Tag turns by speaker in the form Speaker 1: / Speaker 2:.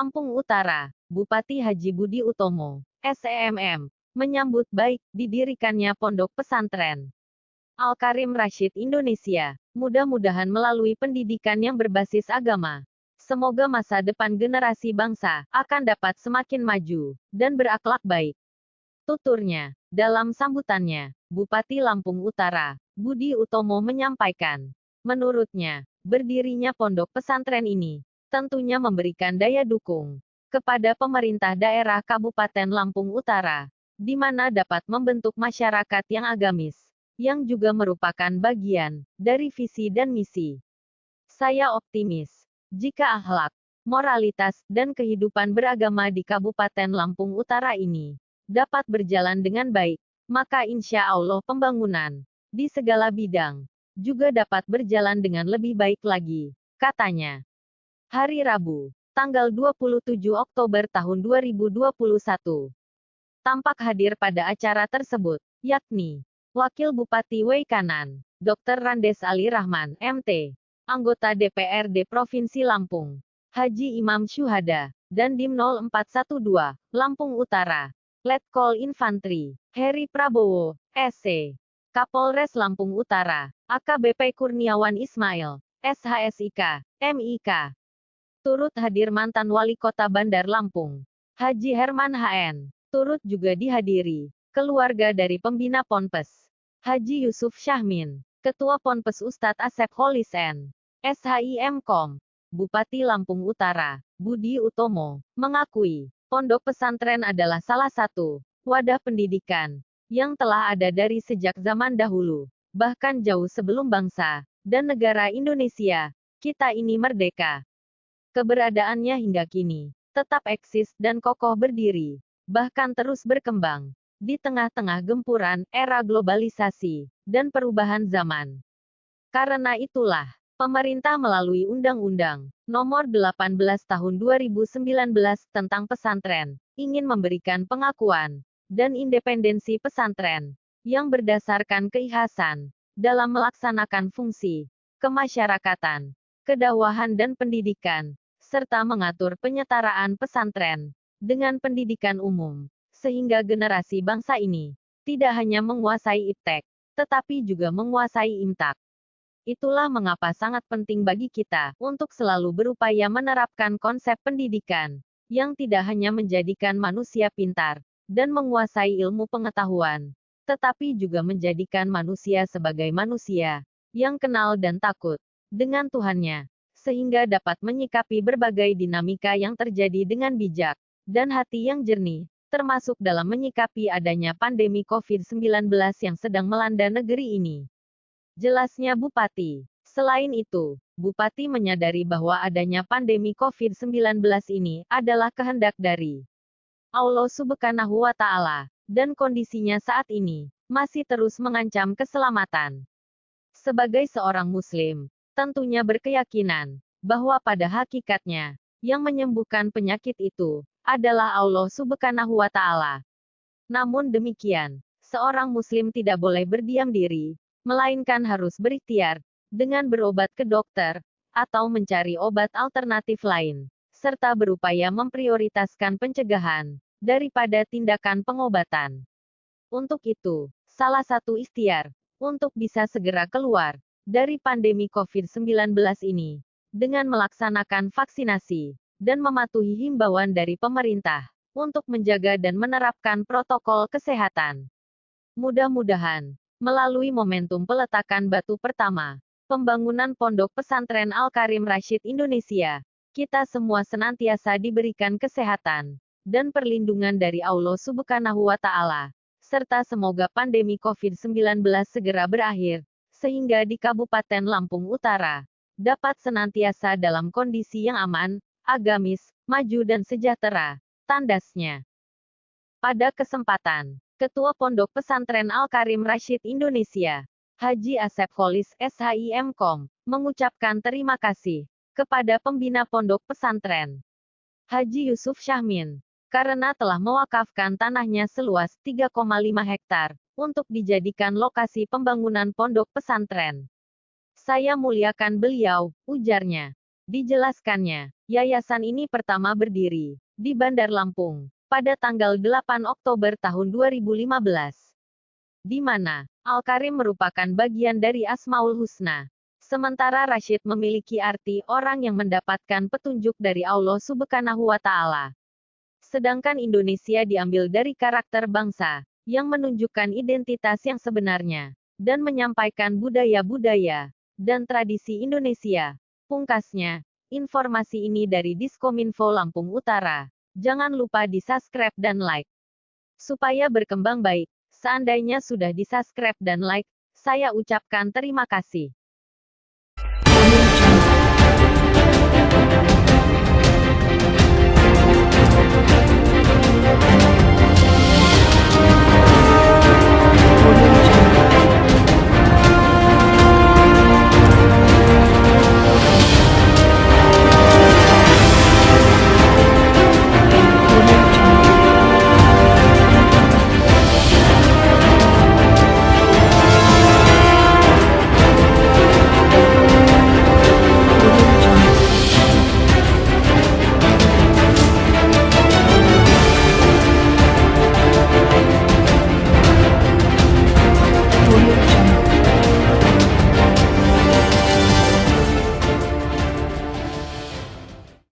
Speaker 1: Lampung Utara, Bupati Haji Budi Utomo, SEMM, menyambut baik didirikannya Pondok Pesantren Al-Karim Rasyid Indonesia. Mudah-mudahan melalui pendidikan yang berbasis agama, semoga masa depan generasi bangsa akan dapat semakin maju dan berakhlak baik. Tuturnya, dalam sambutannya, Bupati Lampung Utara, Budi Utomo menyampaikan, menurutnya, berdirinya pondok pesantren ini tentunya memberikan daya dukung kepada pemerintah daerah Kabupaten Lampung Utara, di mana dapat membentuk masyarakat yang agamis, yang juga merupakan bagian dari visi dan misi. Saya optimis, jika akhlak, moralitas, dan kehidupan beragama di Kabupaten Lampung Utara ini dapat berjalan dengan baik, maka insya Allah pembangunan di segala bidang juga dapat berjalan dengan lebih baik lagi, katanya. Hari Rabu, tanggal 27 Oktober tahun 2021. Tampak hadir pada acara tersebut, yakni Wakil Bupati Wei Kanan, Dr. Randes Ali Rahman, MT, anggota DPRD Provinsi Lampung, Haji Imam Syuhada, dan Dim 0412, Lampung Utara, Letkol Infantri, Heri Prabowo, SC, Kapolres Lampung Utara, AKBP Kurniawan Ismail, SHSIK, MIK. Turut hadir mantan Wali Kota Bandar Lampung, Haji Herman HN. Turut juga dihadiri keluarga dari pembina Ponpes, Haji Yusuf Syahmin, Ketua Ponpes Ustadz Asep Holisen, SHIMKOM. Bupati Lampung Utara, Budi Utomo, mengakui, pondok pesantren adalah salah satu wadah pendidikan yang telah ada dari sejak zaman dahulu, bahkan jauh sebelum bangsa dan negara Indonesia kita ini merdeka. Keberadaannya hingga kini tetap eksis dan kokoh berdiri, bahkan terus berkembang di tengah-tengah gempuran era globalisasi dan perubahan zaman. Karena itulah, pemerintah melalui Undang-Undang Nomor 18 Tahun 2019 tentang pesantren ingin memberikan pengakuan dan independensi pesantren yang berdasarkan keikhlasan dalam melaksanakan fungsi kemasyarakatan, kedakwahan dan pendidikan, serta mengatur penyetaraan pesantren dengan pendidikan umum, sehingga generasi bangsa ini tidak hanya menguasai iptek, tetapi juga menguasai imtak. Itulah mengapa sangat penting bagi kita untuk selalu berupaya menerapkan konsep pendidikan yang tidak hanya menjadikan manusia pintar dan menguasai ilmu pengetahuan, tetapi juga menjadikan manusia sebagai manusia yang kenal dan takut dengan Tuhannya, sehingga dapat menyikapi berbagai dinamika yang terjadi dengan bijak dan hati yang jernih, termasuk dalam menyikapi adanya pandemi COVID-19 yang sedang melanda negeri ini. Jelasnya Bupati. Selain itu, Bupati menyadari bahwa adanya pandemi COVID-19 ini adalah kehendak dari Allah Subhanahu wa Ta'ala, dan kondisinya saat ini masih terus mengancam keselamatan. Sebagai seorang Muslim, tentunya berkeyakinan bahwa pada hakikatnya yang menyembuhkan penyakit itu adalah Allah Subhanahu wa Ta'ala. Namun demikian, seorang Muslim tidak boleh berdiam diri, melainkan harus berikhtiar dengan berobat ke dokter atau mencari obat alternatif lain, serta berupaya memprioritaskan pencegahan daripada tindakan pengobatan. Untuk itu, salah satu ikhtiar untuk bisa segera keluar dari pandemi COVID-19 ini dengan melaksanakan vaksinasi dan mematuhi himbauan dari pemerintah untuk menjaga dan menerapkan protokol kesehatan. Mudah-mudahan, melalui momentum peletakan batu pertama pembangunan Pondok Pesantren Al-Karim Rasyid Indonesia, kita semua senantiasa diberikan kesehatan dan perlindungan dari Allah Subhanahu wa Ta'ala, serta semoga pandemi COVID-19 segera berakhir, sehingga di Kabupaten Lampung Utara dapat senantiasa dalam kondisi yang aman, agamis, maju dan sejahtera, tandasnya. Pada kesempatan, Ketua Pondok Pesantren Al-Karim Rasyid Indonesia, Haji Asep Holis SHIMKOM, mengucapkan terima kasih kepada pembina Pondok Pesantren, Haji Yusuf Syahmin, karena telah mewakafkan tanahnya seluas 3,5 hektar untuk dijadikan lokasi pembangunan pondok pesantren. Saya muliakan beliau, ujarnya. Dijelaskannya, Yayasan ini pertama berdiri di Bandar Lampung pada tanggal 8 Oktober tahun 2015, di mana Al-Karim merupakan bagian dari Asmaul Husna. Sementara Rasyid memiliki arti orang yang mendapatkan petunjuk dari Allah Subhanahu wa Ta'ala. Sedangkan Indonesia diambil dari karakter bangsa yang menunjukkan identitas yang sebenarnya dan menyampaikan budaya-budaya dan tradisi Indonesia. Pungkasnya, informasi ini dari Diskominfo Lampung Utara. Jangan lupa di-subscribe dan like supaya berkembang baik. Seandainya sudah di-subscribe dan like, saya ucapkan terima kasih.